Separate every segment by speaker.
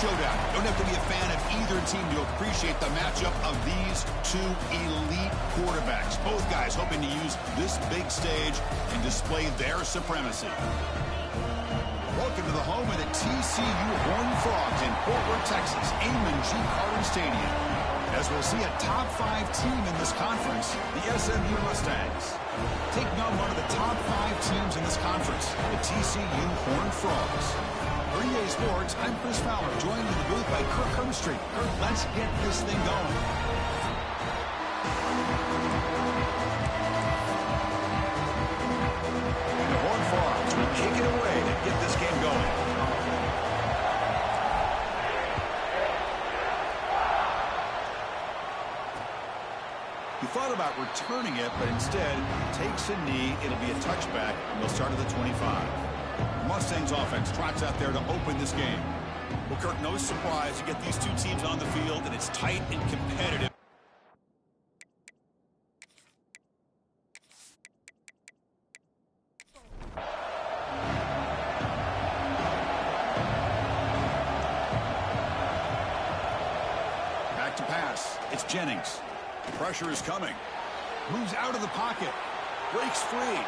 Speaker 1: showdown. Don't have to be a fan of either team to appreciate the matchup of these two elite quarterbacks. Both guys hoping to use this big stage and display their supremacy. Welcome to the home of the TCU Horned Frogs in Fort Worth, Texas, Amon G. Carter Stadium. As we'll see a top 5 team in this conference, the SMU Mustangs, taking on one of the top 5 teams in this conference, the TCU Horned Frogs. For EA Sports, I'm Chris Fowler, joined in the booth by Kirk Herbstreit. Kirk, let's get this thing going. The Horned Frogs will kick it away to get this game going. He thought about returning it, but instead takes a knee. It'll be a touchback, and they'll start at the 25. The Mustangs offense trots out there to open this game. Well, Kirk, no surprise. You get these two teams on the field, and it's tight and competitive. Back to pass. It's Jennings. Pressure is coming. Moves out of the pocket. Breaks free.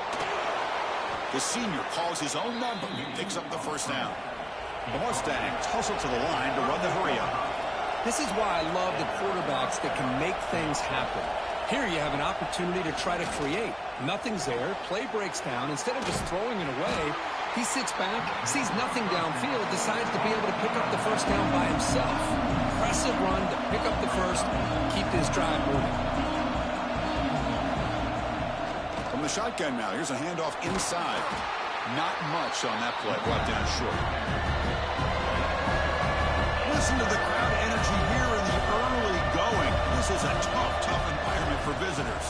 Speaker 1: The senior calls his own number and picks up the first down. The Mustangs hustle to the line to run the hurry-up.
Speaker 2: This is why I love the quarterbacks that can make things happen. Here you have an opportunity to try to create. Nothing's there. Play breaks down. Instead of just throwing it away, he sits back, sees nothing downfield, decides to be able to pick up the first down by himself. Impressive run to pick up the first, keep this drive moving.
Speaker 1: From the shotgun now, here's a handoff inside. Not much on that play, brought down short. Listen to the crowd energy here in the early going. This is a tough environment for visitors.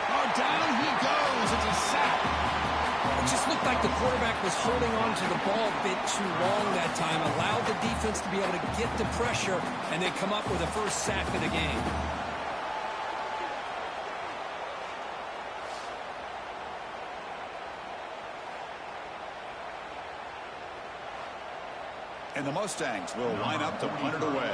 Speaker 1: Oh, down he goes. It's a sack.
Speaker 2: It just looked like the quarterback was holding on to the ball a bit too long that time, allowed the defense to be able to get the pressure, and they come up with a first sack of the game.
Speaker 1: And the Mustangs will line up to punt it away.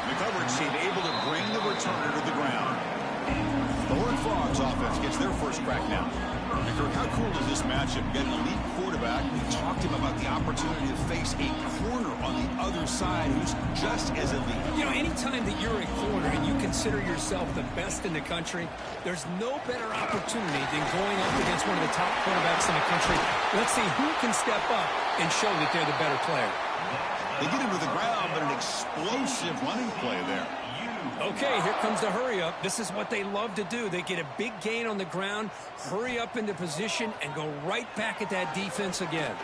Speaker 1: The coverage team able to bring the returner to the ground. The Horned Frogs offense gets their first crack now. And Kirk, how cool is this matchup? You got an elite quarterback. We talked to him about the opportunity to face a corner on the other side who's just as elite.
Speaker 2: You know, anytime that you're a corner and you consider yourself the best in the country, there's no better opportunity than going up against one of the top quarterbacks in the country. Let's see who can step up and show that they're the better player.
Speaker 1: They get him to the ground, but an explosive running play there.
Speaker 2: Okay, here comes the hurry-up. This is what they love to do. They get a big gain on the ground, hurry up into position, and go right back at that defense again.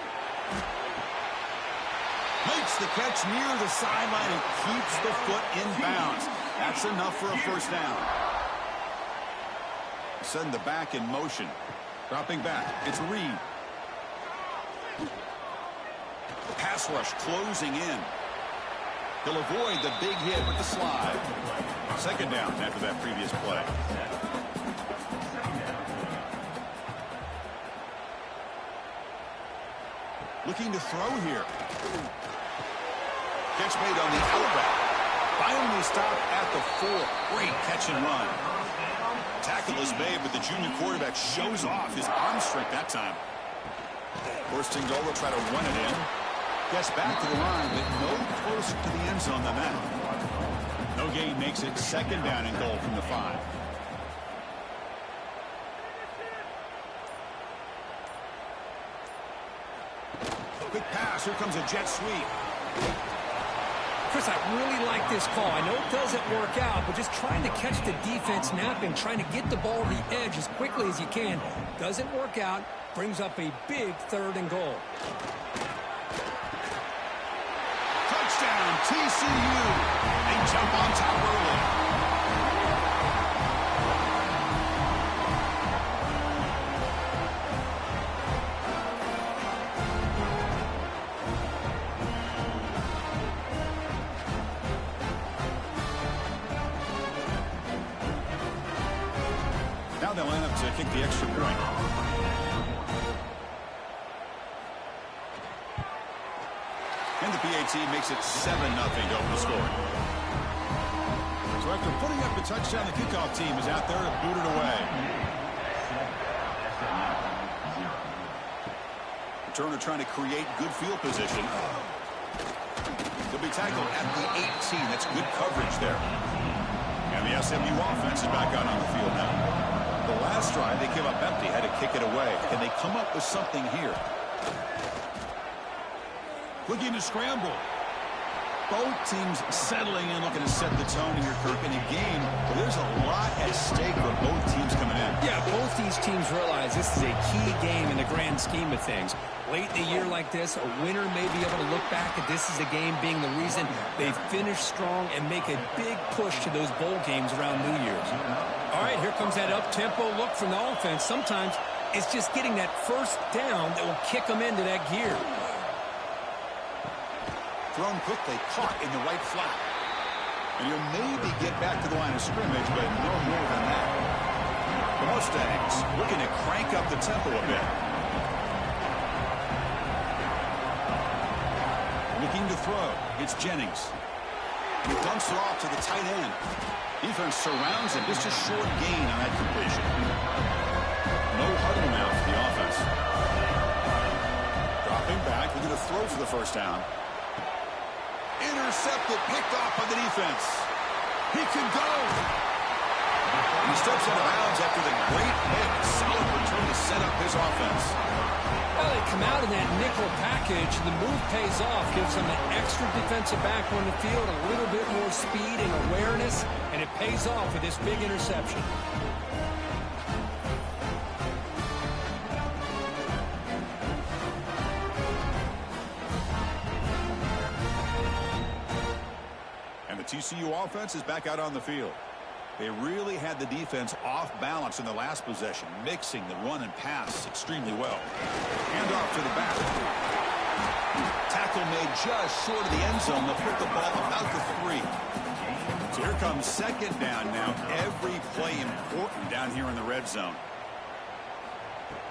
Speaker 1: Makes the catch near the sideline and keeps the foot in bounds. That's enough for a first down. Send the back in motion. Dropping back. It's Reed. Pass rush closing in. He'll avoid the big hit with the slide. Second down after that previous play. Looking to throw here. Catch made on the outback. Finally stopped at the 4. Great catch and run. Tackle is made, but the junior quarterback shows off his arm strength that time. First and goal, will try to run it in. Gets back to the line, but no closer to the end zone than that. No gain makes it second down and goal from the 5. Quick pass. Here comes a jet sweep.
Speaker 2: Chris, I really like this call. I know it doesn't work out, but just trying to catch the defense napping, trying to get the ball to the edge as quickly as you can. Doesn't work out. Brings up a big third and goal.
Speaker 1: Touchdown, TCU. They jump on top early. to kick the extra point. And the PAT makes it 7-0 to open the score. So after putting up the touchdown, the kickoff team is out there to boot it away. Returner trying to create good field position. He'll be tackled at the 18. That's good coverage there. And the SMU offense is back out on the field now. The last drive, they came up empty, had to kick it away. Can they come up with something here? Looking to scramble. Both teams settling in, looking to set the tone here, Kirk. In a game where there's a lot at stake for both teams coming in.
Speaker 2: Yeah, both these teams realize this is a key game in the grand scheme of things. Late in the year like this, a winner may be able to look back at this as a game being the reason they finish strong and make a big push to those bowl games around New Year's. All right, here comes that up-tempo look from the offense. Sometimes it's just getting that first down that will kick them into that gear.
Speaker 1: Thrown quickly, caught in the right flat. And he'll maybe get back to the line of scrimmage, but no more than that. The Mustangs looking to crank up the tempo a bit. Looking to throw. It's Jennings. He dumps it off to the tight end. Defense surrounds him. Just a short gain on that completion. No huddle now for the offense. Dropping back, looking to throw for the first down. Intercepted, picked off by the defense. He can go. And he steps out of bounds after the great hit. Solid return to set up his offense.
Speaker 2: Well, they come out in that nickel package. The move pays off, gives them an extra defensive back on the field, a little bit more speed and awareness, and it pays off with this big interception.
Speaker 1: TCU offense is back out on the field. They really had the defense off balance in the last possession, mixing the run and pass extremely well. Hand off to the back. Tackle made just short of the end zone. They'll put the ball about the 3. So here comes second down now. Every play important down here in the red zone.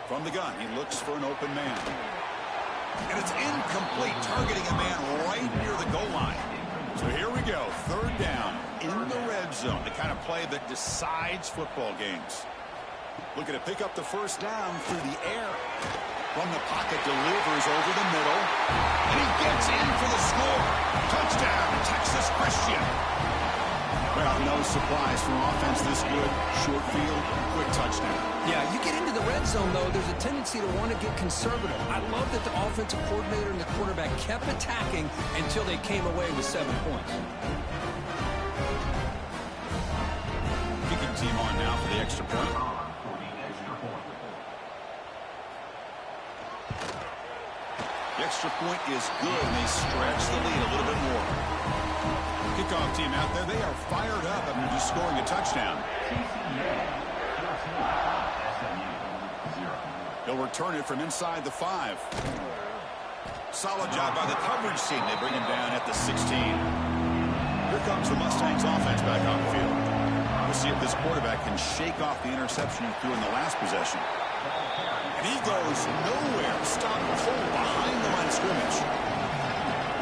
Speaker 1: From the gun, he looks for an open man. And it's incomplete, targeting a man right near the goal line. So here we go, third down in the red zone, the kind of play that decides football games. Looking to pick up the first down through the air. From the pocket, delivers over the middle. And he gets in for the score. Touchdown, Texas Christian. Well, no surprise from offense this good. Short field, quick touchdown.
Speaker 2: Yeah, you get into the red zone, though, there's a tendency to want to get conservative. I love that the offensive coordinator and the quarterback kept attacking until they came away with 7 points.
Speaker 1: Kicking team on now for the extra point. The extra point is good, and they stretch the lead a little bit more. Kickoff team out there, they are fired up after just scoring a touchdown. They'll return it from inside the 5. Solid job by the coverage team. They bring him down at the 16. Here comes the Mustangs offense back on the field. We'll see if this quarterback can shake off the interception he threw in the last possession. And he goes nowhere. Stop cold behind the line of scrimmage.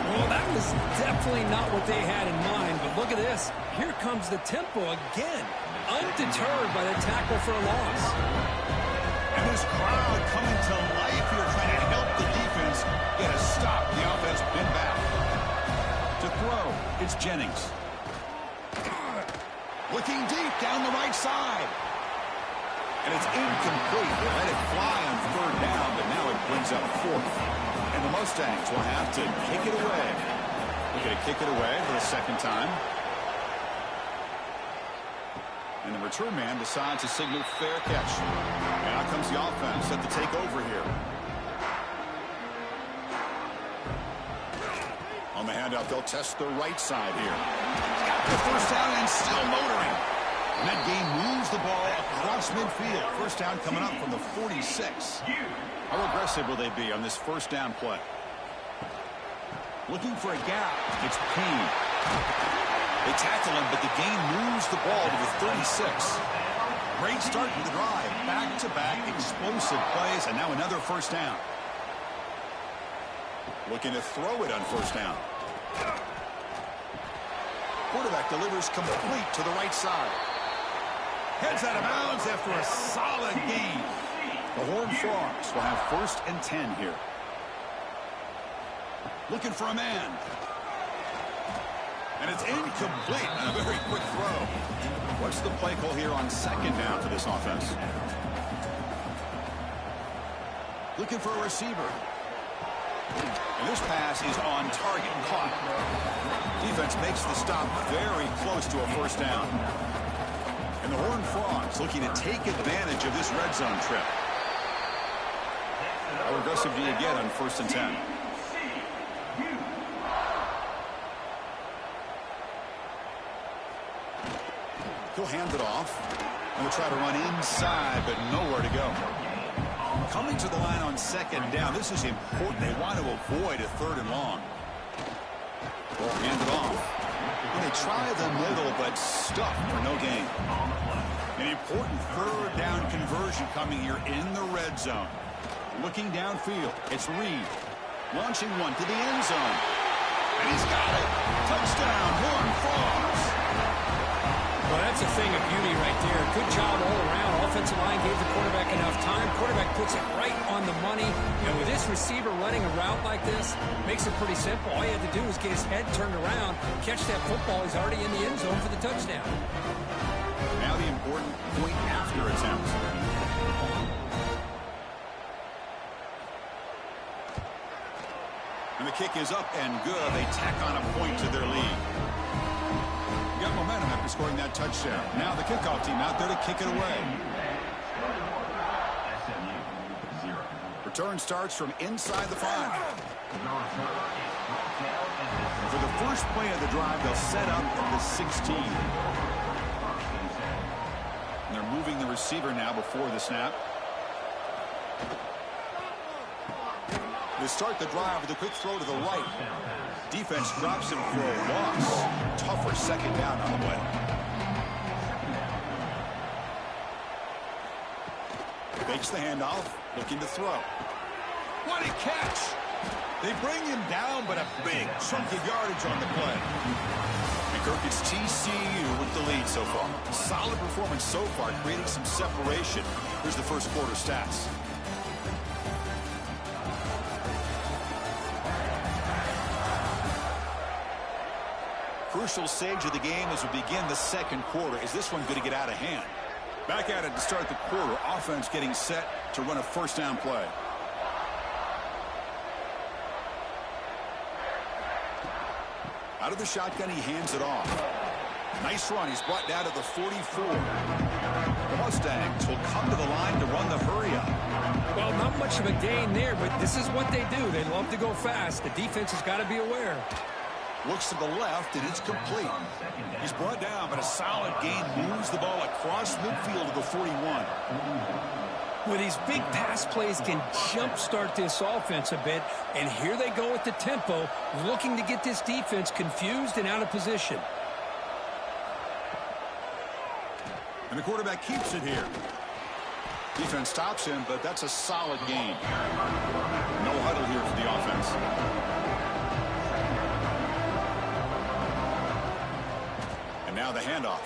Speaker 2: Well, that was definitely not what they had in mind, but look at this. Here comes the tempo again. Undeterred by the tackle for a loss.
Speaker 1: And this crowd coming to life here, trying to help the defense get a stop. The offense been back. To throw, it's Jennings. Looking deep down the right side. And it's incomplete. They let it fly on third down, but now it brings up fourth. And the Mustangs will have to kick it away. They're going to kick it away for the second time. And the return man decides to signal fair catch. And out comes the offense set to take over here. On the handout, they'll test the right side here. Got the first down and still motoring. And that game moves the ball across midfield. First down coming up from the 46. How aggressive will they be on this first down play? Looking for a gap. It's Payne. They tackle him, but the game moves the ball to the 36. Great start to the drive. Back-to-back explosive plays, and now another first down. Looking to throw it on first down. Quarterback delivers complete to the right side. Heads out of bounds after a solid gain. The Horned Frogs will have 1st and 10 here. Looking for a man. And it's incomplete. And a very quick throw. What's the play call here on 2nd down for this offense? Looking for a receiver. And this pass is on target. Caught. Defense makes the stop very close to a first down. And the Horned Frogs looking to take advantage of this red zone trip. How aggressive do you get on 1st and 10? He'll hand it off. And we'll try to run inside, but nowhere to go. Coming to the line on 2nd down. This is important. They want to avoid a 3rd and long. They'll hand it off. And they try the middle, but stuffed for no gain. An important 3rd down conversion coming here in the red zone. Looking downfield. It's Reed. Launching one to the end zone. And he's got it. Touchdown, Horned Frogs.
Speaker 2: Well, that's a thing of beauty right there. Good job all around. Offensive line gave the quarterback enough time. Quarterback puts it right on the money. And with this receiver running a route like this, makes it pretty simple. All you had to do was get his head turned around, catch that football. He's already in the end zone for the touchdown.
Speaker 1: Now the important point after attempt. And the kick is up and good. They tack on a point to their lead. Got momentum after scoring that touchdown. Now the kickoff team out there to kick it away. Return starts from inside the 5. For the first play of the drive, they'll set up at the 16. And they're moving the receiver now before the snap. They start the drive with a quick throw to the right. Defense drops him for a loss. Tougher 2nd down on the way. Fakes the handoff, looking to throw. What a catch! They bring him down, but a big chunk of yardage on the play. And Kirk, it's TCU with the lead so far. Solid performance so far, creating some separation. Here's the first quarter stats. Crucial stage of the game as we begin the 2nd quarter. Is this one going to get out of hand? Back at it to start the quarter. Offense getting set to run a first down play. Out of the shotgun, he hands it off. Nice run. He's brought down to the 44. The Mustangs will come to the line to run the hurry-up.
Speaker 2: Well, not much of a gain there, but this is what they do. They love to go fast. The defense has got to be aware.
Speaker 1: Looks to the left, and it's complete. He's brought down, but a solid gain moves the ball across midfield to the 41.
Speaker 2: Well, these big pass plays can jumpstart this offense a bit, and here they go with the tempo, looking to get this defense confused and out of position.
Speaker 1: And the quarterback keeps it here. Defense stops him, but that's a solid gain. No huddle here for the offense. Now the handoff.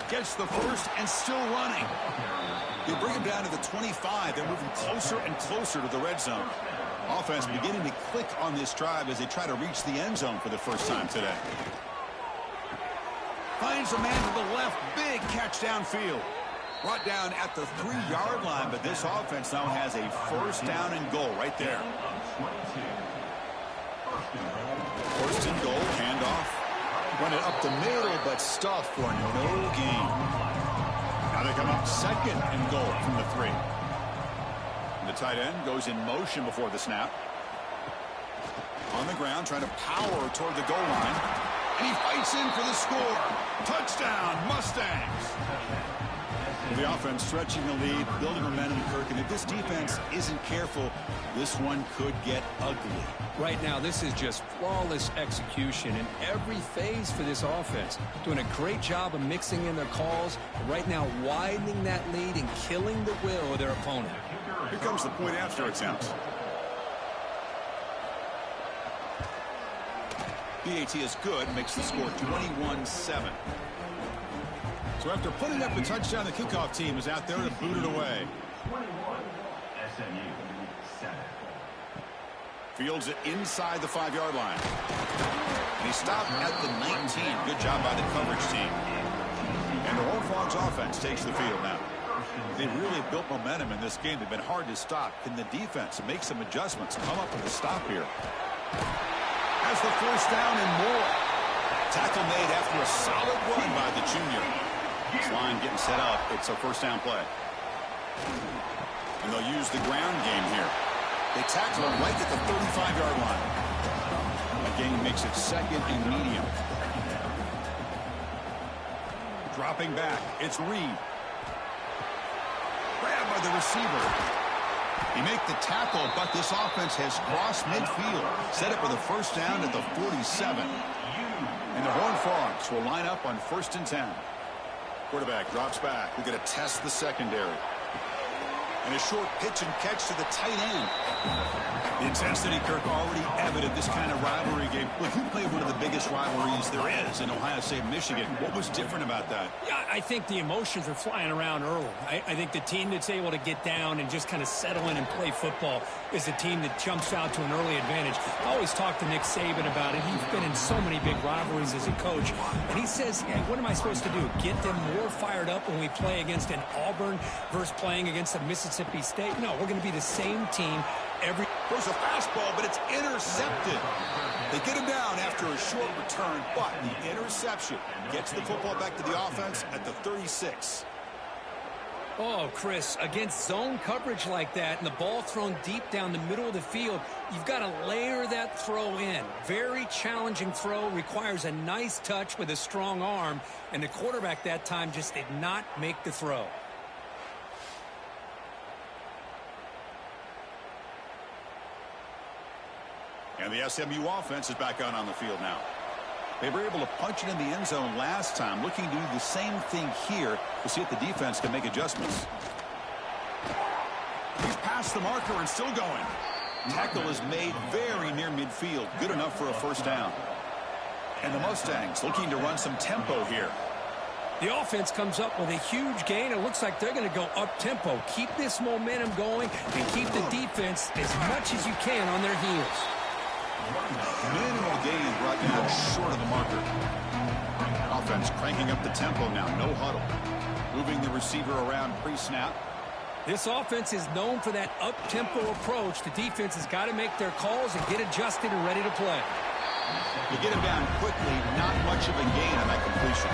Speaker 1: Gets the first and still running. They bring him down to the 25. They're moving closer and closer to the red zone. Offense beginning to click on this drive as they try to reach the end zone for the first time today. Finds a man to the left. Big catch downfield. Brought down at the 3-yard line, but this offense now has a first down and goal right there. First and goal, handoff. Run it up the middle, but stuffed for no gain. Now they come up 2nd and goal from the 3. And the tight end goes in motion before the snap. On the ground, trying to power toward the goal line. And he fights in for the score. Touchdown, Mustangs. The offense stretching the lead, building momentum, Kirk, and if this defense isn't careful, this one could get ugly.
Speaker 2: Right now, this is just flawless execution in every phase for this offense. Doing a great job of mixing in their calls, right now widening that lead and killing the will of their opponent.
Speaker 1: Here comes the point after attempt. PAT is good, makes the score 21-7. So after putting up a touchdown, the kickoff team is out there to boot it away.
Speaker 3: 21, SMU 7.
Speaker 1: Fields it inside the 5-yard line. And he stopped at the 19. Good job by the coverage team. And the Horned Frogs offense takes the field now. They really built momentum in this game. They've been hard to stop. Can the defense make some adjustments? Come up with a stop here. Has the first down and more. Tackle made after a solid run by the junior. This line getting set up. It's a first down play. And they'll use the ground game here. They tackle him right at the 35-yard line. That gain makes it second and medium. Dropping back. It's Reed. Grabbed by the receiver. He made the tackle, but this offense has crossed midfield. Set up with a first down at the 47. And the Horned Frogs will line up on 1st and 10. Quarterback drops back. We're going to test the secondary. And a short pitch and catch to the tight end. The intensity, Kirk, already evident this kind of rivalry game. Look, you played one of the biggest rivalries there is in Ohio State, Michigan. What was different about that?
Speaker 2: Yeah, I think the emotions are flying around early. I think the team that's able to get down and just kind of settle in and play football is the team that jumps out to an early advantage. I always talk to Nick Saban about it. He's been in so many big rivalries as a coach. And he says, hey, what am I supposed to do? Get them more fired up when we play against an Auburn versus playing against a Mississippi State? No, we're going to be the same team every...
Speaker 1: Throws a fastball, but it's intercepted. They get him down after a short return, but the interception gets the football back to the offense at the 36.
Speaker 2: Oh, Chris, against zone coverage like that and the ball thrown deep down the middle of the field, you've got to layer that throw in. Very challenging throw, requires a nice touch with a strong arm, and the quarterback that time just did not make the throw.
Speaker 1: And the SMU offense is back out on the field now. They were able to punch it in the end zone last time. Looking to do the same thing here to see if the defense can make adjustments. He's past the marker and still going. Tackle is made very near midfield. Good enough for a first down. And the Mustangs looking to run some tempo here.
Speaker 2: The offense comes up with a huge gain. It looks like they're going to go up-tempo. Keep this momentum going and keep the defense as much as you can on their heels.
Speaker 1: Minimal gain brought down short of the marker. Offense cranking up the tempo now. No huddle. Moving the receiver around pre-snap.
Speaker 2: This offense is known for that up-tempo approach. The defense has got to make their calls and get adjusted and ready to play.
Speaker 1: They get him down quickly. Not much of a gain on that completion.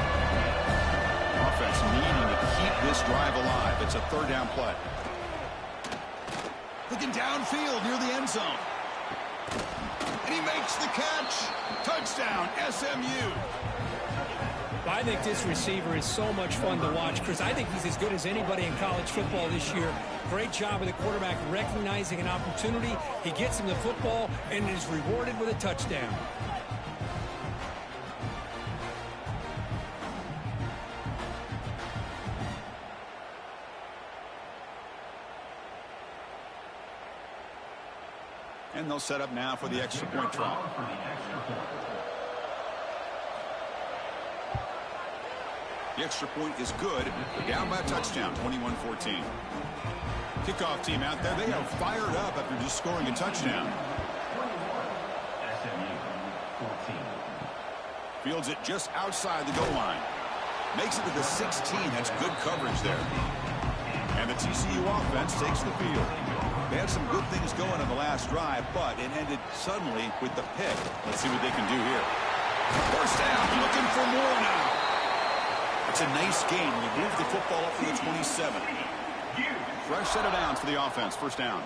Speaker 1: Offense needing to keep this drive alive. It's a third down play. Looking downfield near the end zone. And he makes the catch. Touchdown, SMU.
Speaker 2: I think this receiver is so much fun to watch, Chris. I think he's as good as anybody in college football this year. Great job of the quarterback recognizing an opportunity. He gets him the football and is rewarded with a touchdown.
Speaker 1: And they'll set up now for the extra point try. The extra point is good. They're down by a touchdown, 21-14. Kickoff team out there. They are fired up after just scoring a touchdown. Fields it just outside the goal line. Makes it to the 16. That's good coverage there. And the TCU offense takes the field. They had some good things going on the last drive, but it ended suddenly with the pick. Let's see what they can do here. First down, looking for more now. It's a nice game. You move the football up to the 27. Fresh set of downs for the offense. First down.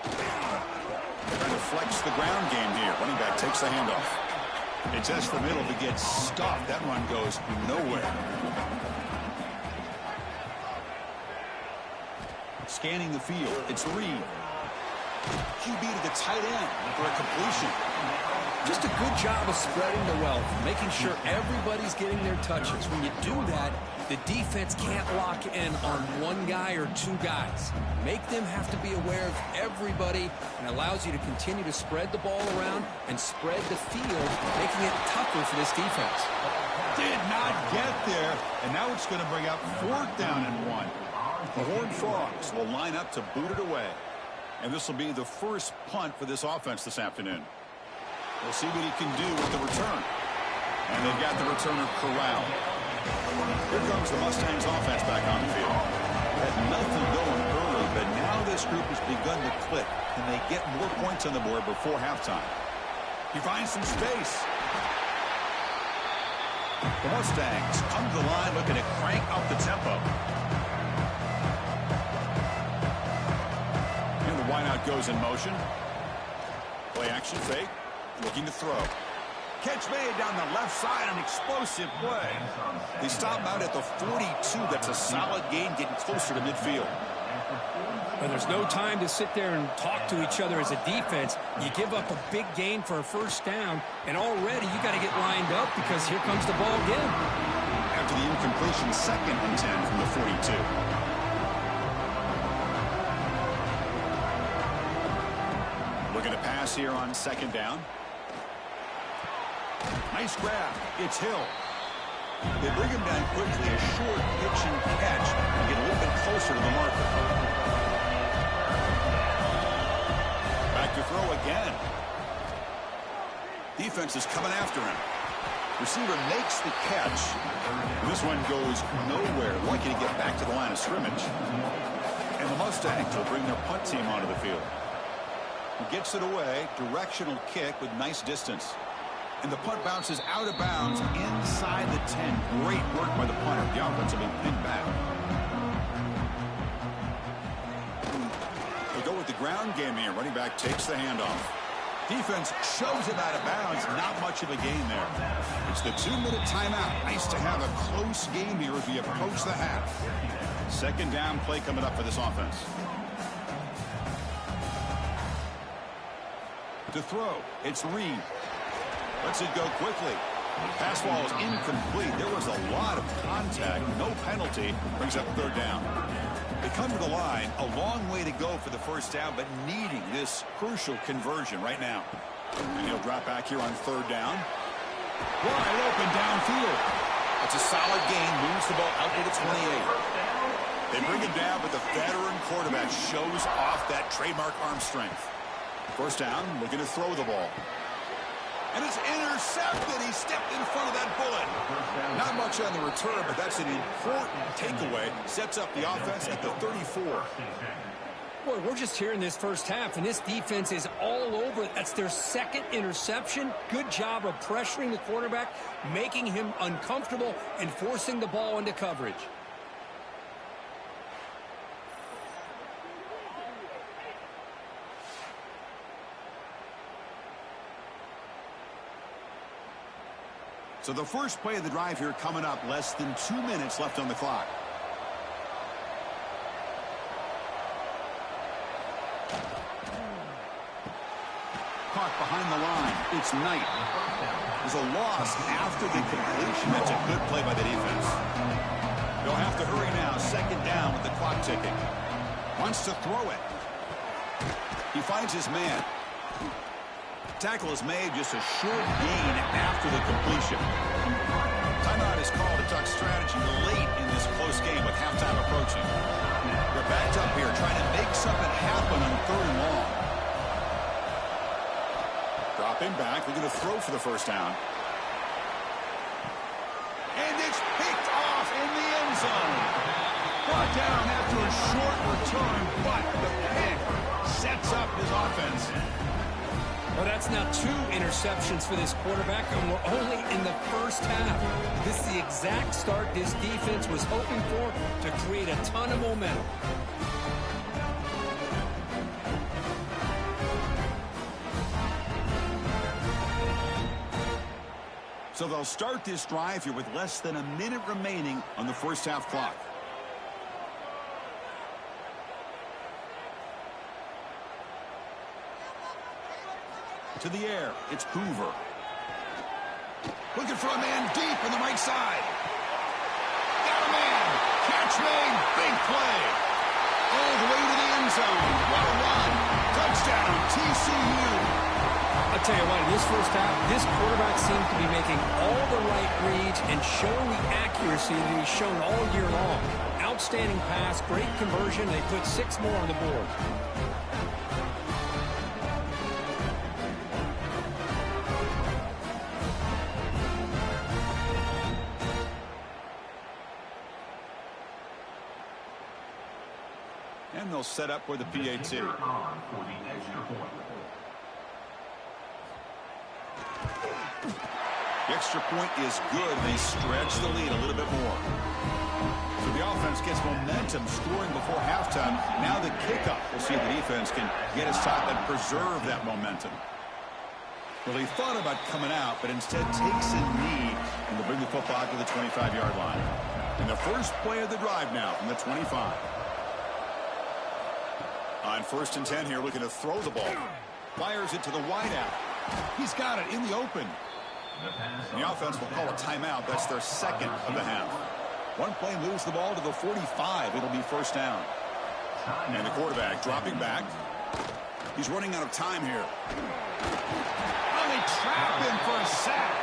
Speaker 1: Trying to flex the ground game here. Running back takes the handoff. It's S for middle to get stuffed. That run goes nowhere. Scanning the field, it's Reed. QB to the tight end for a completion.
Speaker 2: Just a good job of spreading the wealth, making sure everybody's getting their touches. When you do that, the defense can't lock in on one guy or two guys. Make them have to be aware of everybody, and allows you to continue to spread the ball around and spread the field, making it tougher for this defense.
Speaker 1: Did not get there, and now it's going to bring up 4th down and 1. The Horned Frogs will line up to boot it away. And this will be the first punt for this offense this afternoon. We'll see what he can do with the return. And they've got the returner corralled. Here comes the Mustangs offense back on the field. Had nothing going early, but now this group has begun to click. And they get more points on the board before halftime. He finds some space. The Mustangs come to the line looking to crank up the tempo. And the wideout goes in motion. Play action fake. Looking to throw. Catch made down the left side, an explosive play. They stop out at the 42. That's a solid gain, getting closer to midfield.
Speaker 2: And there's no time to sit there and talk to each other as a defense. You give up a big gain for a first down, and already you got to get lined up because here comes the ball again.
Speaker 1: After the incompletion, 2nd and 10 from the 42. Looking to pass here on 2nd down. Nice grab. It's Hill. They bring him down quickly. A short pitch and catch and get a little bit closer to the marker. Back to throw again. Defense is coming after him. Receiver makes the catch. This one goes nowhere. Lucky to get back to the line of scrimmage. And the Mustangs will bring their punt team onto the field. He gets it away. Directional kick with nice distance. And the punt bounces out of bounds inside the 10. Great work by the punter. The offense will be pinned back. They go with the ground game here. Running back takes the handoff. Defense shoves him out of bounds. Not much of a gain there. It's the 2-minute timeout. Nice to have a close game here as we approach the half. 2nd down play coming up for this offense. To throw, it's Reed. Lets it go quickly. Pass ball is incomplete. There was a lot of contact. No penalty. Brings up 3rd down. They come to the line. A long way to go for the first down, but needing this crucial conversion right now. And he'll drop back here on 3rd down. Wide open downfield. It's a solid gain. Moves the ball out to the 28. They bring him down, but the veteran quarterback shows off that trademark arm strength. First down, looking to throw the ball. And it's intercepted. He stepped in front of that bullet. Not much on the return, but that's an important takeaway. Sets up the offense at the 34.
Speaker 2: Boy, we're just here in this first half, and this defense is all over. That's their 2nd interception. Good job of pressuring the quarterback, making him uncomfortable, and forcing the ball into coverage.
Speaker 1: So the first play of the drive here coming up. Less than 2 minutes left on the clock. Caught behind the line. It's Knight. There's a loss after the completion. That's a good play by the defense. They'll have to hurry now. 2nd down with the clock ticking. Wants to throw it. He finds his man. Tackle is made, just a short gain after the completion. Timeout is called to talk strategy late in this close game with halftime approaching. They're backed up here trying to make something happen on 3rd and long. Dropping back, we're going to throw for the first down. And it's picked off in the end zone. Brought down after a short return, but the pick sets up his offense.
Speaker 2: Well, that's now 2 interceptions for this quarterback, and we're only in the first half. This is the exact start this defense was hoping for to create a ton of momentum.
Speaker 1: So they'll start this drive here with less than a minute remaining on the first half clock. To the air, it's Hoover. Looking for a man deep on the right side. Got a man. Catch made. Big play. All the way to the end zone. What a run. Touchdown, TCU.
Speaker 2: I'll tell you what, in this first half, this quarterback seems to be making all the right reads and showing the accuracy that he's shown all year long. Outstanding pass, great conversion. They put 6 more on the board.
Speaker 1: And they'll set up for the PAT. The extra point is good. They stretch the lead a little bit more. So the offense gets momentum, scoring before halftime. Now the kickoff. We'll see if the defense can get a stop and preserve that momentum. Well, he thought about coming out, but instead takes a knee and will bring the football out to the 25-yard line. And the first play of the drive now from the 25. On 1st and 10 here, looking to throw the ball. Fires it to the wideout. He's got it in the open. The offense will call a timeout. That's their second of the half. One play moves the ball to the 45. It'll be first down. And the quarterback dropping back. He's running out of time here. Oh, they trap him for a sack.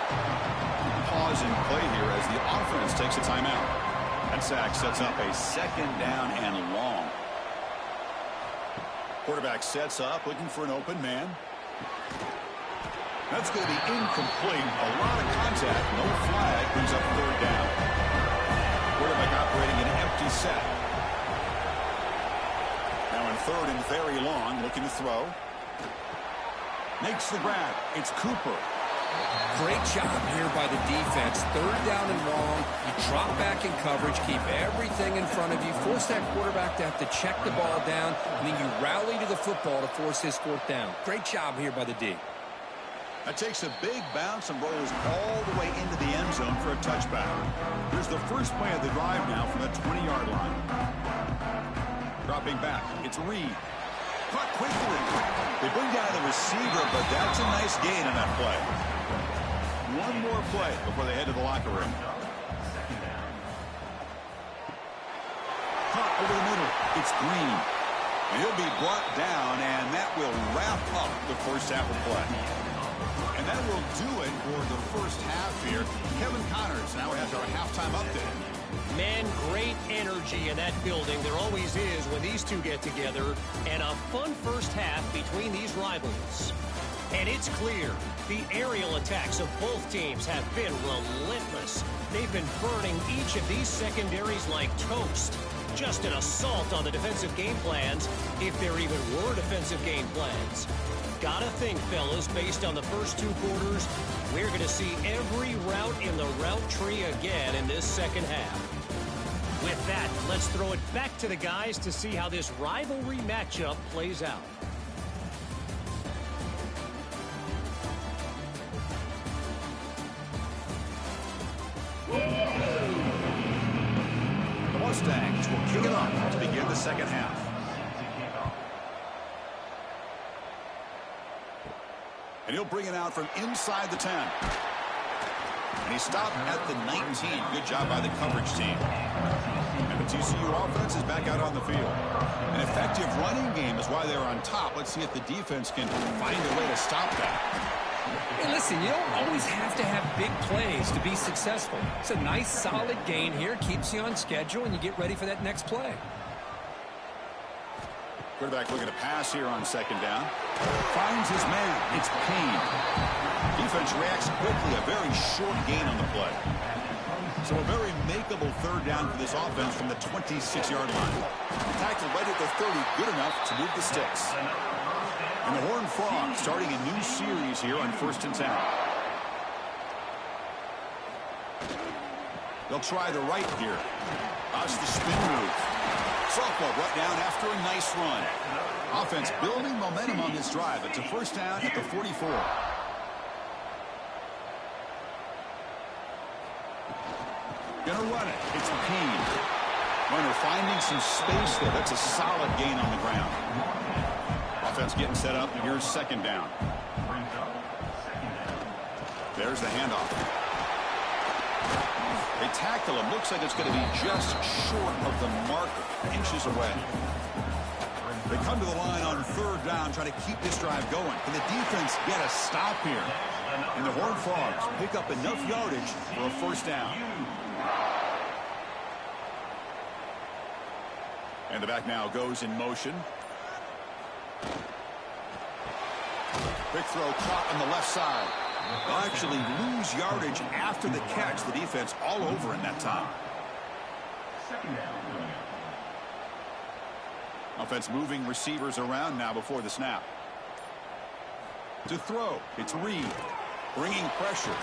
Speaker 1: Pause and play here as the offense takes a timeout. That sack sets up a 2nd down and long. Quarterback sets up, looking for an open man. That's going to be incomplete. A lot of contact. No flag. Brings up 3rd down. Quarterback operating an empty set. Now in 3rd and very long. Looking to throw. Makes the grab. It's Cooper.
Speaker 2: Great job here by the defense. 3rd down and long. You drop back in coverage. Keep everything in front of you. Force that quarterback to have to check the ball down. And then you rally to the football to force his 4th down. Great job here by the D.
Speaker 1: That takes a big bounce and rolls all the way into the end zone for a touchback. Here's the first play of the drive now from the 20-yard line. Dropping back. It's Reed. Caught quickly. They bring down the receiver, but that's a nice gain on that play. One more play before they head to the locker room. Caught over the middle. It's Green. And he'll be brought down, and that will wrap up the first half of play. And that will do it for the first half here. Kevin Connors now has our halftime update.
Speaker 4: Man, great energy in that building. There always is when these two get together. And a fun first half between these rivals. And it's clear, the aerial attacks of both teams have been relentless. They've been burning each of these secondaries like toast. Just an assault on the defensive game plans, if there even were defensive game plans. Gotta think, fellas, based on the first 2 quarters, we're going to see every route in the route tree again in this second half. With that, let's throw it back to the guys to see how this rivalry matchup plays out.
Speaker 1: The Mustangs will kick it off to begin the second half. And he'll bring it out from inside the 10. And he stopped at the 19. Good job by the coverage team. And the TCU offense is back out on the field. An effective running game is why they're on top. Let's see if the defense can find a way to stop that.
Speaker 2: Hey, listen, you don't always have to have big plays to be successful. It's a nice, solid gain here. Keeps you on schedule, and you get ready for that next play.
Speaker 1: Quarterback looking to pass here on 2nd down. Finds his man. It's Payne. Defense reacts quickly. A very short gain on the play. So a very makeable 3rd down for this offense from the 26-yard line. Tackle right at the 30. Good enough to move the sticks. And the Horned Frogs starting a new series here on 1st and 10. They'll try the right here. That's the spin move. Softball brought down after a nice run. Offense building momentum on this drive. It's a 1st down at the 44. Gonna run it. It's Payne. Runner finding some space there. That's a solid gain on the ground. Offense getting set up. Here's second down. There's the handoff. They tackle him. Looks like it's going to be just short of the marker. Inches away. They come to the line on third down, trying to keep this drive going. Can the defense get a stop here? And the Horned Frogs pick up enough yardage for a first down. And the back now goes in motion. Quick throw caught on the left side. They'll actually lose yardage after the catch. The defense all over in that time. Offense moving receivers around now before the snap. To throw, it's Reed, bringing pressure.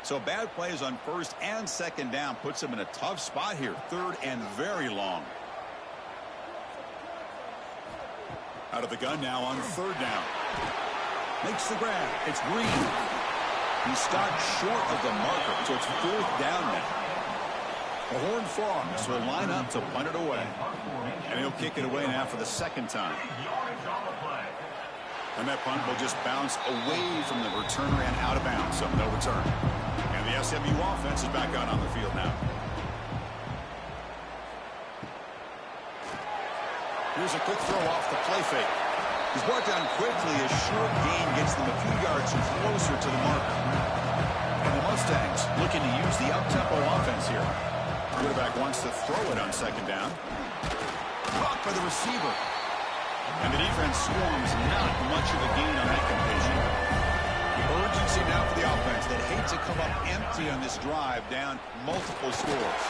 Speaker 1: So bad plays on first and second down puts them in a tough spot here. Third and very long. Out of the gun now on third down. Makes the grab. It's Reed. He stopped short of the marker, so it's fourth down now. The Horned Frogs will line up to punt it away. And he'll kick it away now for the second time. And that punt will just bounce away from the returner and out of bounds, so no return. And the SMU offense is back out on the field now. Here's a quick throw off the play fake. He's brought down quickly. A short gain gets them a few yards closer to the marker. And the Mustangs looking to use the up-tempo offense here. Quarterback wants to throw it on second down. Caught by the receiver. And the defense swarms, not much of a gain on that completion. Urgency now for the offense. They'd hate to come up empty on this drive, down multiple scores.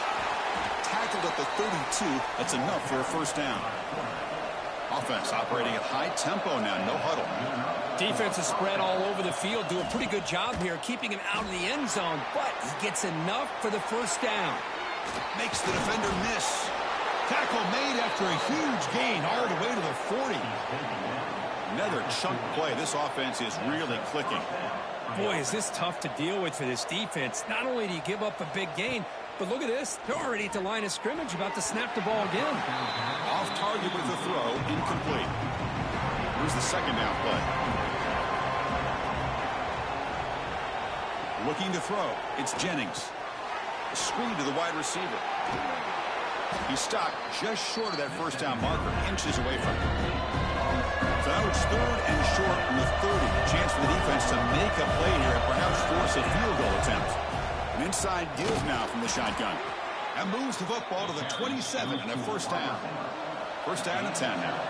Speaker 1: Tackled at the 32. That's enough for a first down. Offense operating at high tempo now, no huddle.
Speaker 2: Defense is spread all over the field, do a pretty good job here keeping him out of the end zone, but he gets enough for the first down.
Speaker 1: Makes the defender miss. Tackle made after a huge gain all the way to the 40. Another chunk play. This offense is really clicking.
Speaker 2: Boy, is this tough to deal with for this defense. Not only do you give up a big gain, but look at this. They're already at the line of scrimmage, about to snap the ball again.
Speaker 1: Off target with the throw, incomplete. Here's the second down play. Looking to throw. It's Jennings. A screen to the wide receiver. He stopped just short of that first down marker, inches away from it. So now it's third and short from the 30. Chance for the defense to make a play here and perhaps force a field goal attempt. An inside give now from the shotgun. That moves the football to the 27 and a first down. First down and 10 now.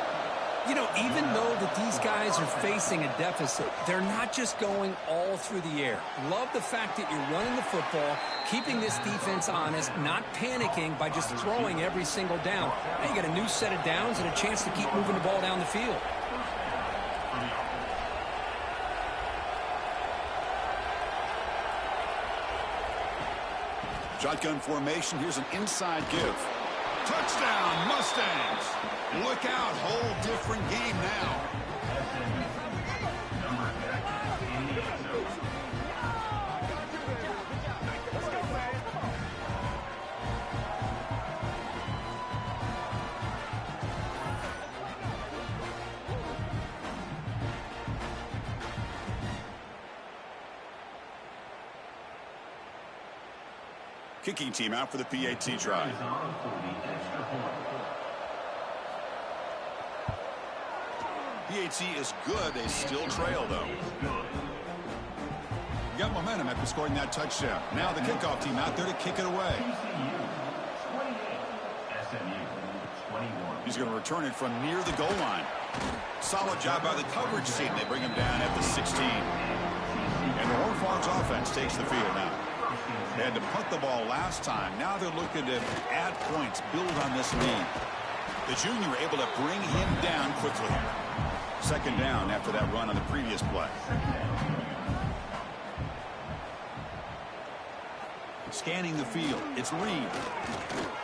Speaker 2: You know, even though that these guys are facing a deficit, they're not just going all through the air. Love the fact that you're running the football, keeping this defense honest, not panicking by just throwing every single down. Now you got a new set of downs and a chance to keep moving the ball down the field.
Speaker 1: Shotgun formation. Here's an inside give. Touchdown, Mustangs. Look out. Whole different game now. Kicking team out for the PAT try. PAT is good. They still trail, though. Got momentum after scoring that touchdown. Now the kickoff team out there to kick it away. He's going to return it from near the goal line. Solid job by the coverage team. They bring him down at the 16. And the Horned Frogs offense takes the field now. They had to punt the ball last time. Now they're looking to add points, build on this lead. The junior able to bring him down quickly. Second down after that run on the previous play. scanning the field. It's Reed.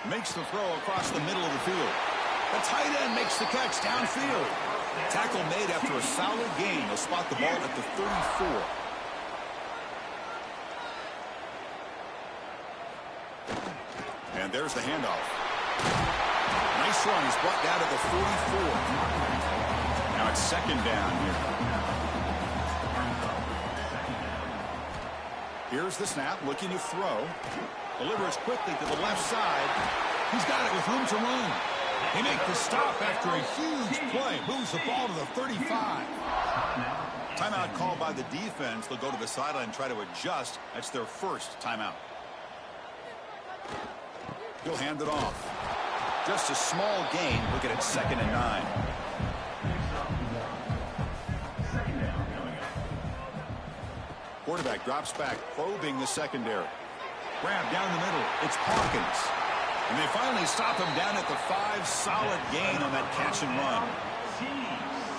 Speaker 1: Makes the throw across the middle of the field. The tight end makes the catch downfield. Tackle made after a solid gain. They'll spot the ball at the 34. And there's the handoff. Nice run. He's brought down to the 44. Now it's second down here. Here's the snap, looking to throw. Delivers quickly to the left side. He's got it with room to run. They make the stop after a huge play. Moves the ball to the 35. Timeout called by the defense. They'll go to the sideline and try to adjust. That's their first timeout. He'll hand it off. Just a small gain. Looking at 2nd and 9. Quarterback drops back, probing the secondary. Grab down the middle. It's Hawkins. And they finally stop him down at the 5. Solid gain on that catch and run.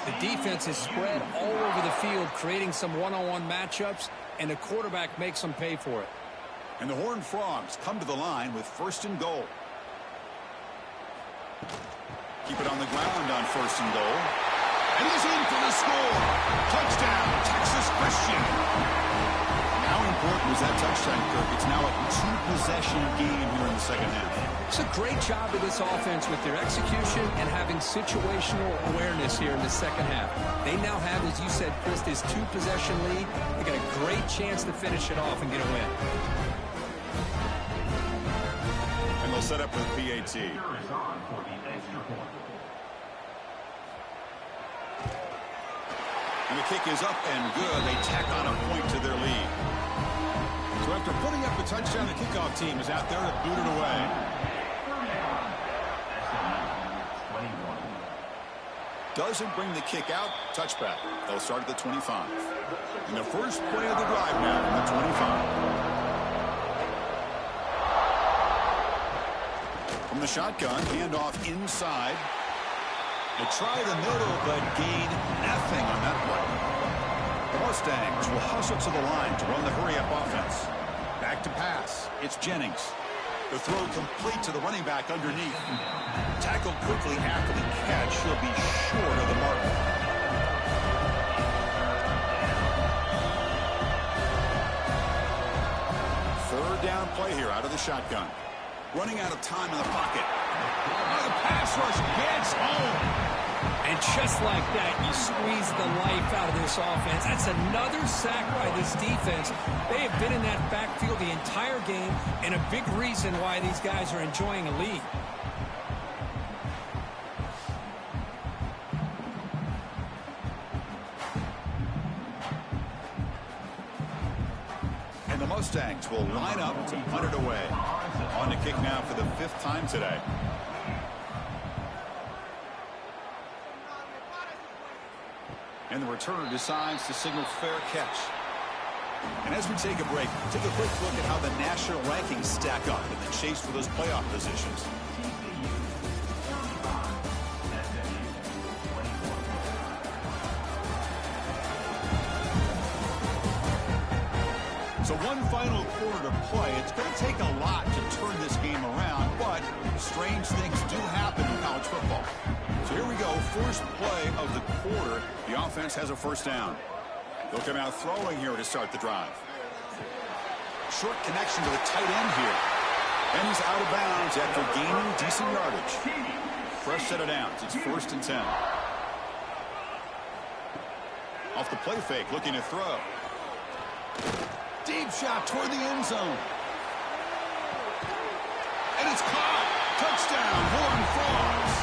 Speaker 2: The defense is spread all over the field, creating some one-on-one matchups, and the quarterback makes them pay for it.
Speaker 1: And the Horned Frogs come to the line with 1st and goal. Keep it on the ground on 1st and goal. And he's in for the score. Touchdown, Texas Christian. How important was that touchdown, Kirk? It's now a 2-possession game here in the second half.
Speaker 2: It's a great job of this offense with their execution and having situational awareness here in the second half. They now have, as you said, Chris, this 2-possession lead. They got a great chance to finish it off and get a win.
Speaker 1: And they'll set up with PAT. And the kick is up and good. They tack on a point to their lead. So after putting up the touchdown, the kickoff team is out there to boot it away. Doesn't bring the kick out. Touchback. They'll start at the 25. And the first play of the drive now from the 25. From the shotgun, handoff inside. They try the middle, but gain nothing on that play. The Mustangs will hustle to the line to run the hurry-up offense. Back to pass. It's Jennings. The throw complete to the running back underneath. Tackled quickly after the catch. He'll be short of the mark. Third down play here out of the shotgun. Running out of time in the pocket. The pass rush gets home.
Speaker 2: And just like that, you squeeze the life out of this offense. That's another sack by this defense. They have been in that backfield the entire game, and a big reason why these guys are enjoying a lead.
Speaker 1: And the Mustangs will line up to punt it away. On to kick now for the 5th time today. And the returner decides to signal fair catch. And as we take a break, take a quick look at how the national rankings stack up in the chase for those playoff positions. So one final quarter to play. It's going to take a lot to turn this game around, but strange things do happen in college football. So here we go, first play of the quarter. The offense has a first down. They'll come out throwing here to start the drive. Short connection to the tight end here. And he's out of bounds after gaining decent yardage. Fresh set of downs. It's 1st and 10. Off the play fake, looking to throw. Deep shot toward the end zone. And it's caught. Touchdown, Horned Frogs.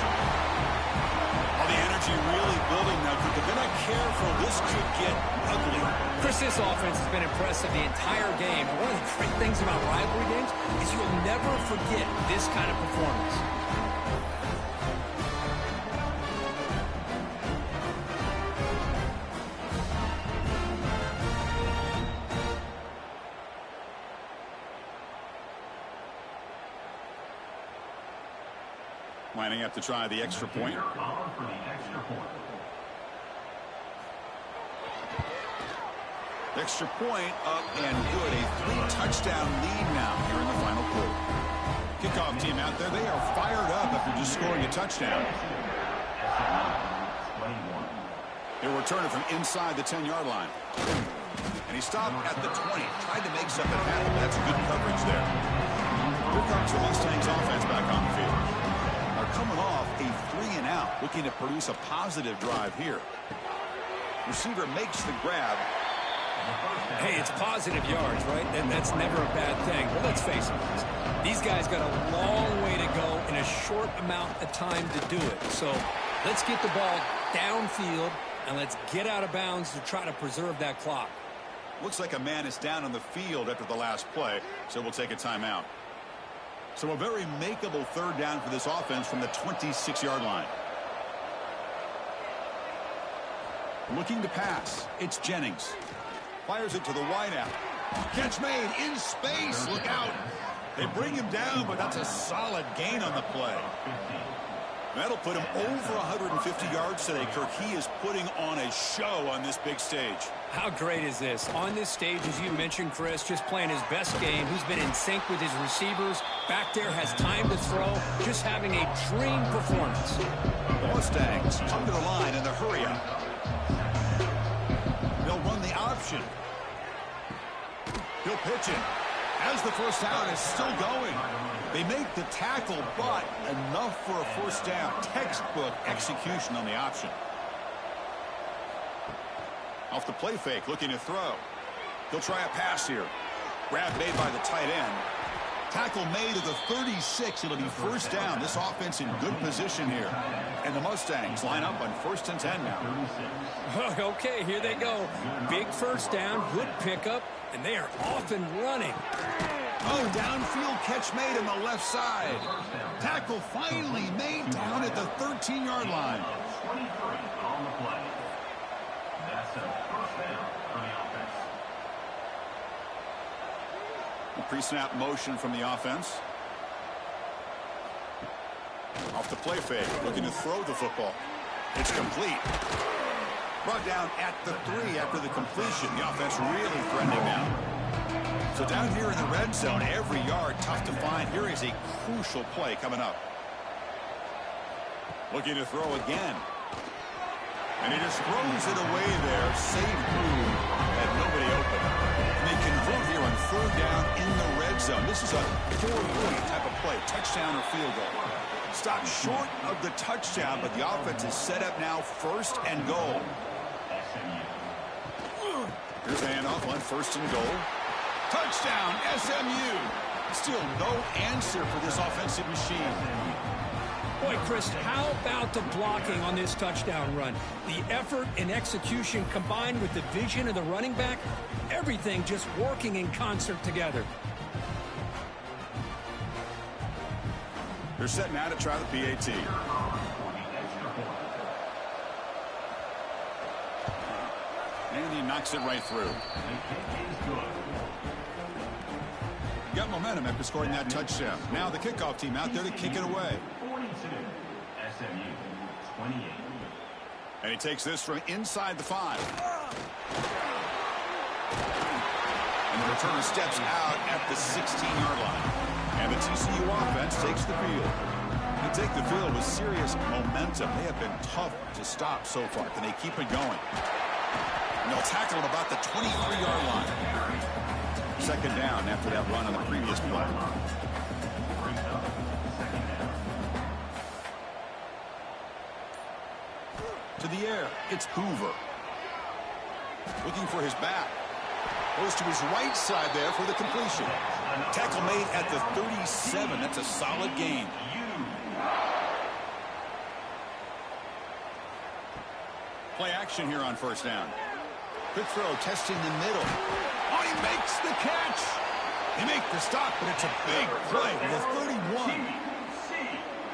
Speaker 1: The energy really building now. If they're not careful, this could get ugly.
Speaker 2: Chris, this offense has been impressive the entire game. One of the great things about rivalry games is you'll never forget this kind of performance.
Speaker 1: Lining up to try the extra point. Extra point up and good. A 3-touchdown lead now here in the final quarter. Kickoff team out there, they are fired up after just scoring a touchdown. He'll return it from inside the 10-yard line. And he stopped at the 20. Tried to make something happen, but that's good coverage there. Here comes the Mustangs offense back on the field. They're coming off a 3-and-out, looking to produce a positive drive here. Receiver makes the grab.
Speaker 2: Hey, it's positive yards, right? That's never a bad thing. But let's face it, these guys got a long way to go in a short amount of time to do it. So let's get the ball downfield, and let's get out of bounds to try to preserve that clock.
Speaker 1: Looks like a man is down on the field after the last play, so we'll take a timeout. So a very makeable third down for this offense from the 26-yard line. Looking to pass. It's Jennings. Fires it to the wideout. Catch made in space. Look out. They bring him down, but that's a solid gain on the play. That'll put him over 150 yards today, Kirk. He is putting on a show on this big stage.
Speaker 2: How great is this? On this stage, as you mentioned, Chris, just playing his best game. He's been in sync with his receivers. Back there, has time to throw. Just having a dream performance.
Speaker 1: The Mustangs come to the line in the hurry-up. They'll run the option. He'll pitch it. As the first down is still going. They make the tackle, but enough for a first down. Textbook execution on the option. Off the play fake, looking to throw. He'll try a pass here. Grab made by the tight end. Tackle made at the 36. It'll be first down. This offense in good position here. And the Mustangs line up on 1st and 10 now.
Speaker 2: Okay, here they go. Big first down, good pickup, and they are off and running.
Speaker 1: Oh, downfield catch made on the left side. Tackle finally made down at the 13-yard line.
Speaker 3: 23 on the play. That's a first down for the offense.
Speaker 1: Pre-snap motion from the offense. Off the play fake, looking to throw the football. It's complete. Brought down at the 3 after the completion. The offense really threatening now. So down here in the red zone, every yard tough to find. Here is a crucial play coming up. Looking to throw again. And he just throws it away there. Safe move. Had nobody open. And they convert here on third down in the red zone. This is a 4-point type of play. Touchdown or field goal. Stopped short of the touchdown, but the offense is set up now 1st and goal. Here's the handoff on 1st and goal. Touchdown, SMU. Still no answer for this offensive machine.
Speaker 2: Boy, Chris, how about the blocking on this touchdown run? The effort and execution combined with the vision of the running back, everything just working in concert together.
Speaker 1: They're set now to try the PAT. And he knocks it right through. Got momentum after scoring that touchdown. Now the kickoff team out there to kick it away.
Speaker 3: 42, SMU, 28.
Speaker 1: And he takes this from inside the 5. And the returner steps out at the 16-yard line. And the TCU offense takes the field. They take the field with serious momentum. They have been tough to stop so far. Can they keep it going? And they'll tackle at about the 23-yard line. 2nd down after that run on the previous play. To the air, it's Hoover. Looking for his back. Goes to his right side there for the completion. Tackle made at the 37. That's a solid gain. Play action here on 1st down. Quick throw, testing the middle. Oh, he makes the catch. They make the stop, but it's a big play with a 31.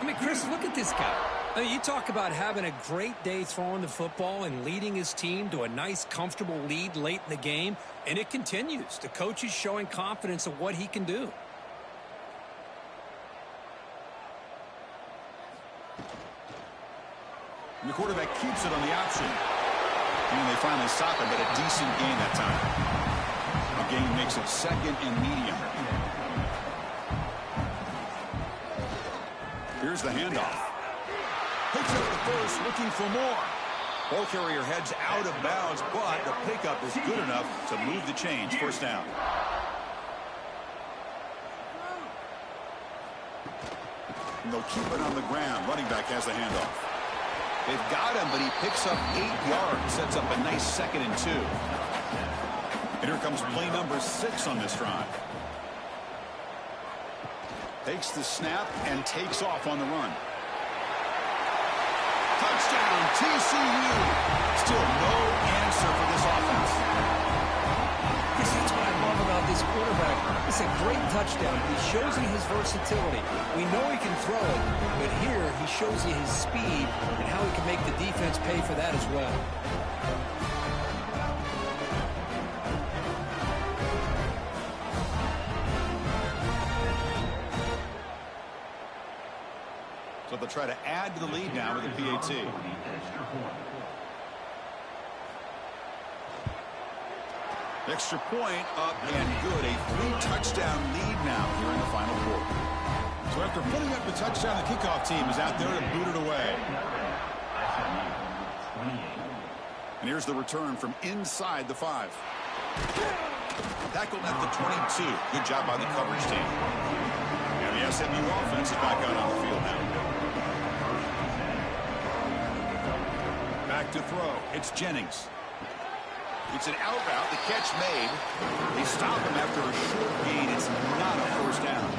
Speaker 2: I mean, Chris, look at this guy. I mean, you talk about having a great day throwing the football and leading his team to a nice, comfortable lead late in the game, and it continues. The coach is showing confidence of what he can do.
Speaker 1: And the quarterback keeps it on the option. And they finally stop it, but a decent gain that time. The gain makes it second and medium. Here's the handoff. Picks up the first, looking for more. Ball carrier heads out of bounds, but the pickup is good enough to move the change. First down. And they'll keep it on the ground. Running back has the handoff. They've got him, but he picks up 8 yards. Sets up a nice 2nd and 2. And here comes play number 6 on this drive. Takes the snap and takes off on the run. Touchdown, TCU. Still no answer for this offense.
Speaker 2: Yes, that's what I love about this quarterback. It's a great touchdown. He shows you his versatility. We know he can throw it, but here he shows you his speed and how he can make the defense pay for that as well.
Speaker 1: So they'll try to add to the lead now with a PAT. Extra point up and good. A 3-touchdown lead now here in the final quarter. So after putting up the touchdown, the kickoff team is out there to boot it away. And here's the return from inside the 5. Tackled at the 22. Good job by the coverage team. And the SMU offense is back out on the field now. Back to throw. It's Jennings. It's an out route. The catch made. They stop him after a short gain. It's not a first down.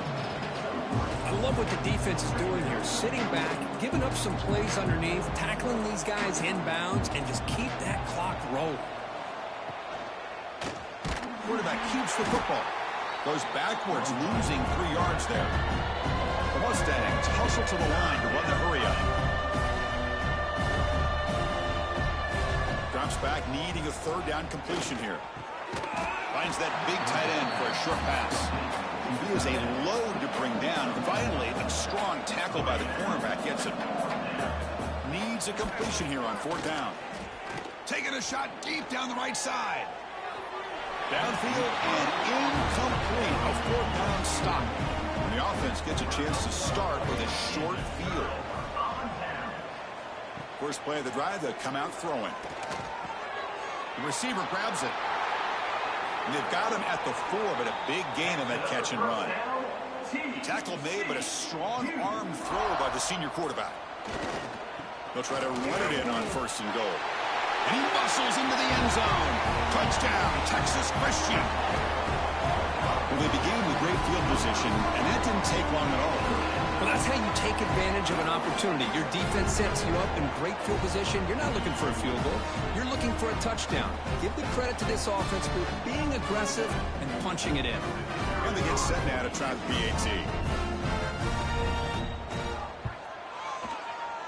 Speaker 2: I love what the defense is doing here. Sitting back, giving up some plays underneath, tackling these guys inbounds, and just keep that clock rolling.
Speaker 1: Quarterback keeps the football. Goes backwards, losing 3 yards there. The Mustangs hustle to the line to run the hurry up. Drops back, needing a 3rd down completion here. Finds that big tight end for a short pass. He is a load to bring down. Finally, a strong tackle by the cornerback gets him. Needs a completion here on 4th down. Taking a shot deep down the right side. Downfield and incomplete. A 4th down stop. And the offense gets a chance to start with a short field. First play of the drive, they'll come out throwing. The receiver grabs it. And they've got him at the 4, but a big gain on that catch and run. Tackle made, but a strong arm throw by the senior quarterback. They'll try to run it in on 1st and goal. And he muscles into the end zone. Touchdown, Texas Christian. Well, they began with great field position, and that didn't take long at all.
Speaker 2: Well, that's how you take advantage of an opportunity. Your defense sets you up in great field position. You're not looking for a field goal. You're looking for a touchdown. Give the credit to this offense for being aggressive and punching it in.
Speaker 1: And they get set now to try the PAT.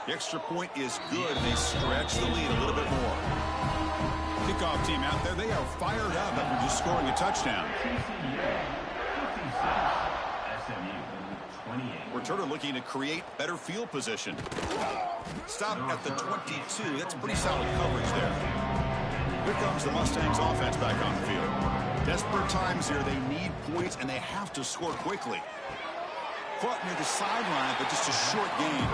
Speaker 1: The extra point is good. They stretch the lead a little bit more. Kickoff team out there. They are fired up after just scoring a touchdown. Returner looking to create better field position. Stop at the 22. That's pretty solid coverage there. Here comes the Mustangs offense back on the field. Desperate times here. They need points, and they have to score quickly. Caught near the sideline, but just a short gain.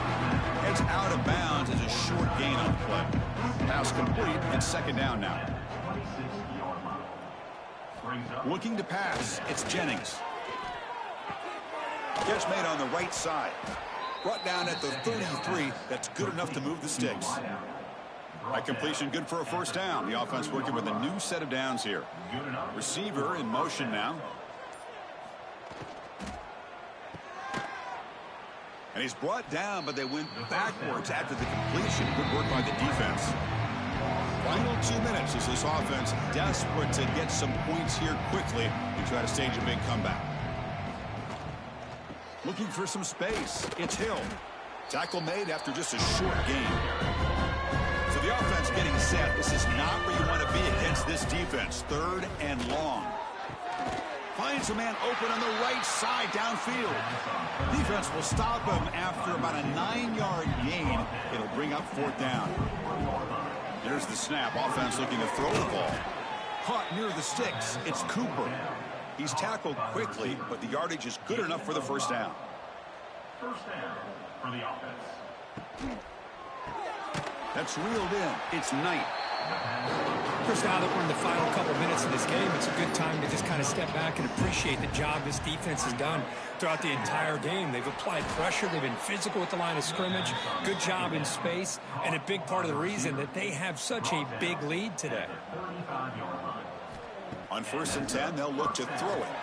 Speaker 1: Heads out of bounds as a short gain on the play. Pass complete, and 2nd down now. Looking to pass. It's Jennings. Catch made on the right side. Brought down at the 33. That's good enough to move the sticks. That completion good for a 1st down. The offense working with a new set of downs here. Receiver in motion now. And he's brought down, but they went backwards after the completion. Good work by the defense. Final 2 minutes as this offense desperate to get some points here quickly and try to stage a big comeback. Looking for some space. It's Hill. Tackle made after just a short gain. So the offense getting set. This is not where you want to be against this defense. 3rd and long. Finds a man open on the right side downfield. Defense will stop him after about a 9-yard gain. It'll bring up 4th down. Here's the snap. Offense looking to throw the ball. Caught near the sticks. It's Cooper. He's tackled quickly, but the yardage is good enough for the first down.
Speaker 3: First down for the offense.
Speaker 1: That's reeled in. It's Knight.
Speaker 2: Of course, now that we're in the final couple minutes of this game, it's a good time to just kind of step back and appreciate the job this defense has done throughout the entire game. They've applied pressure. They've been physical at the line of scrimmage. Good job in space, and a big part of the reason that they have such a big lead today.
Speaker 1: On 1st and 10, they'll look to throw it.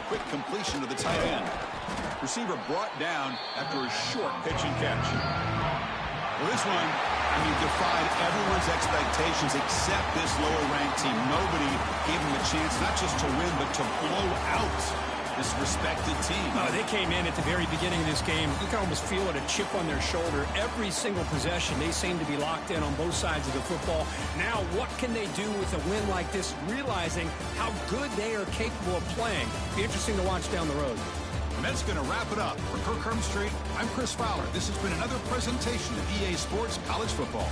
Speaker 1: Quick completion to the tight end. Receiver brought down after a short pitch and catch. Well, this one, defied everyone's expectations except this lower-ranked team. Nobody gave them a chance not just to win, but to blow out this respected team.
Speaker 2: They came in at the very beginning of this game. You can almost feel it, a chip on their shoulder. Every single possession, they seem to be locked in on both sides of the football. Now, what can they do with a win like this, realizing how good they are capable of playing? Be interesting to watch down the road.
Speaker 1: And that's going to wrap it up. For Kirk Street, I'm Chris Fowler. This has been another presentation of EA Sports College Football.